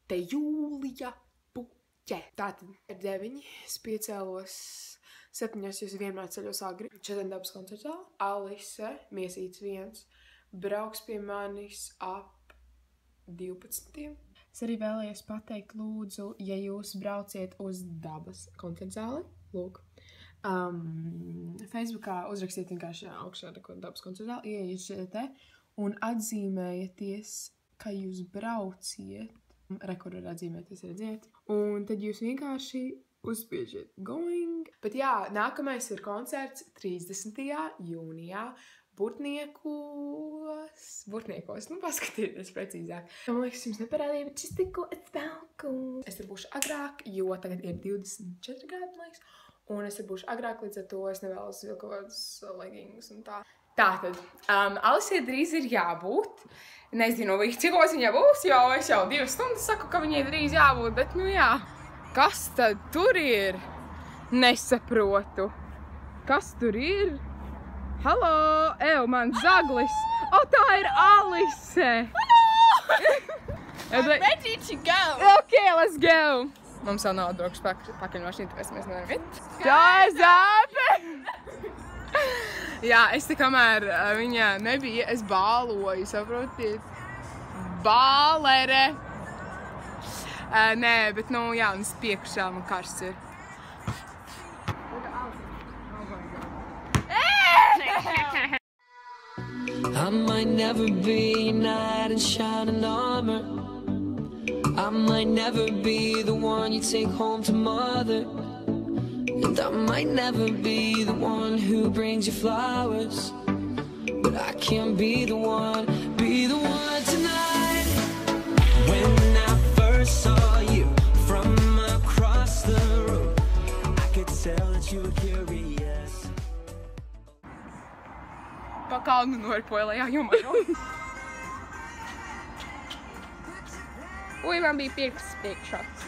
te Jūlija Puķe. Tātad ir 9, es piecēlos 7, jo vienmēr ceļos agri. Šodien dabas koncertā Alise, Miesīts 1, brauks pie manis ap 12. Es arī vēlējos pateikt, lūdzu, ja jūs brauciet uz dabas koncertzāli, lūk, Facebookā uzrakstiet vienkārši augšā dabas koncertzāli, ieiet šeit te un atzīmējieties, ka jūs brauciet. Rekordu var atzīmēties, redziet. Un tad jūs vienkārši uzspiežiet going. Bet jā, nākamais ir koncerts 30. jūnijā Burtniekos. Nu, paskatieties precīzāk. Man liekas, jums neparādīja, bet šis tikko atspēlku. Es tur būšu agrāk, jo tagad ir 24 gadi, man liekas. Un es tur būšu agrāk, līdz ar to es nevēlos vilkt kaut kādas leggings un tā. Tātad, Alisei drīz ir jābūt. Nezinu, cikos viņa būs, jo es jau 2 stundas saku, ka viņai drīz jābūt, bet nu jā. Kas tad tur ir? Nesaprotu. Kas tur ir? Halo! Man zaglis! Tā ir Alise! I'm ready to go! Okay, let's go! Mums vēl nav drošs pakaļmašīna, tāpēc mēs nevaram iet. Tā ir zāpe! Jā, es te kamēr viņa nebija, es bāloju, saprotiet? Bālere! Nē, bet nu jā, un es piekšā, man karsts ir. I might never be a knight in shining armor. I might never be the one you take home to mother. And I might never be the one who brings you flowers. But I can be the one tonight. When I first saw you from across the room, I could tell that you were curious. Pa kalnu noripoja lejā, jo man jau. Ui, man bija pirks priekšāds.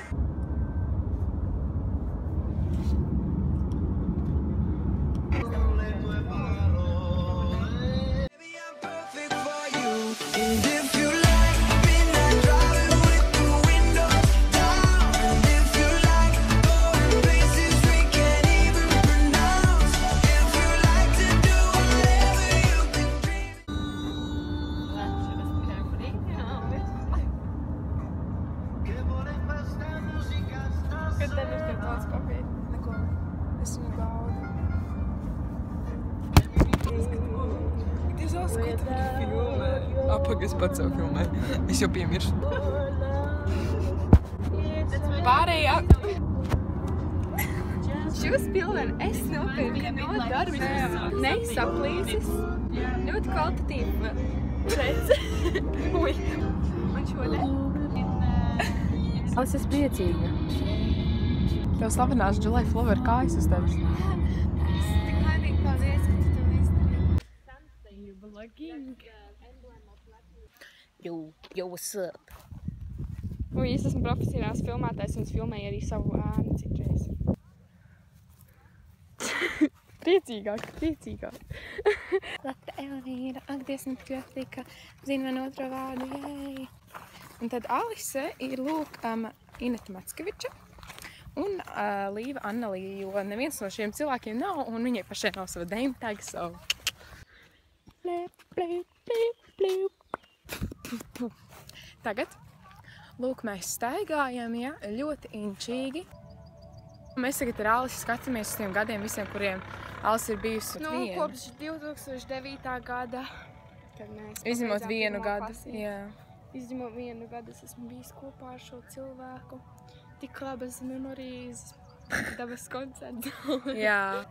Apag, es pats sev filmēju. Es jau piemiršu. Pārējā. Šos pilveni es nopirku no darbības. Nesaplīsis. Ļoti kvalitatīva prece. Ui. Un šodien. Es esmu priecīga. Tev slavenās July Flower kājas uz tevis. Es tik laimīgi, paldies, ka tu to izdarīji. Something vlogging. Yo, what's up? Ui, es esmu profesionāls filmētājs un es filmēju arī savu ēnu citreiz. Priecīgāk. Lata Elvīra, ak, Dievs, man tik ļoti tika, zinu man otro vārdu, jēj. Un tad Alise ir lūk Ineta Mackeviča un Līva Annalija, jo neviens no šiem cilvēkiem nav un viņai pašai nav sava name tag, so. Tagad, lūk, mēs staigājam, ja, ļoti inčīgi. Mēs tagad ar Alisi skatāmies uz tiem gadiem visiem, kuriem Alisi ir bijusi viena. Kopš 2009. gada, kad mēs Izņemot vienu gadu, jā. Izņemot vienu gadu, es esmu bijis kopā ar šo cilvēku. Tik labas memorijas, dabas koncerts. Jā.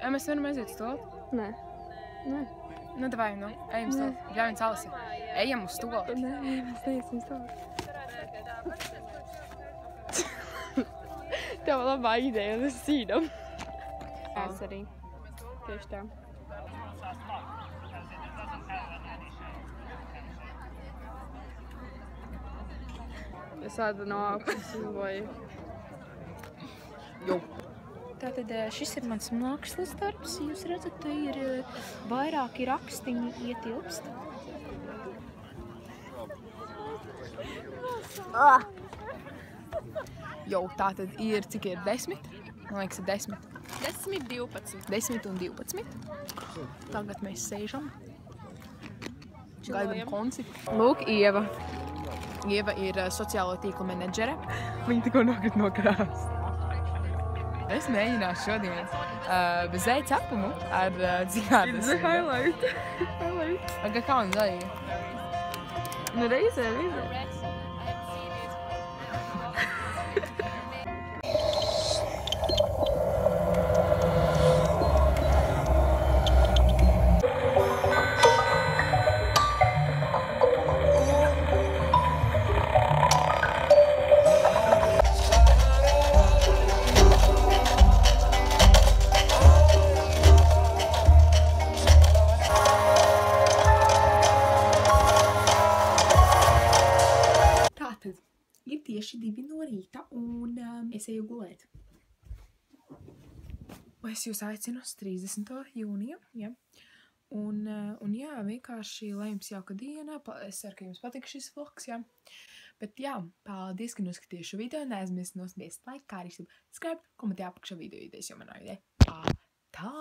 Mēs varam aiziet uz to? Nē. Nu, davai, nu, ejam uz to. Ļaujiens Alisi. Ejam uz to. Nē, mēs neiesim uz to. Tev labā ideja, es zinām. Es arī. Tieši tā. Es ādu no augšas vai... Jo. Tātad šis ir mans mākslas darbs. Jūs redzat, te ir vairāki rakstiņi ietilpst. Jau, tā tad ir, cik ir 10? Man liekas, ir 10. 10, 12. 10 un 12. Tagad mēs sēžam. Gaidam konci. Lūk, Ieva. Ieva ir sociālo tīklu menedžere. Viņa tikko nokrit no krāsta. Es mēģināšu šodien bez zēja cepumu ar dzigādas. It's a highlight. Aga kā un zēja? Nu, reizē. Tātad ir tieši 2 no rīta un es eju gulēt. Es jūs aicinu uz 30. jūniju, ja. Un jā, vienkārši lai jums jauka diena. Es ceru, ka jums patika šis vlogs, ja. Bet jā, paldies, ka noskatījāt šo video. Neaizmirst nospiest like, kā arī subscribe, komentē apakšā video idejas, jo man nav ideja. Tā!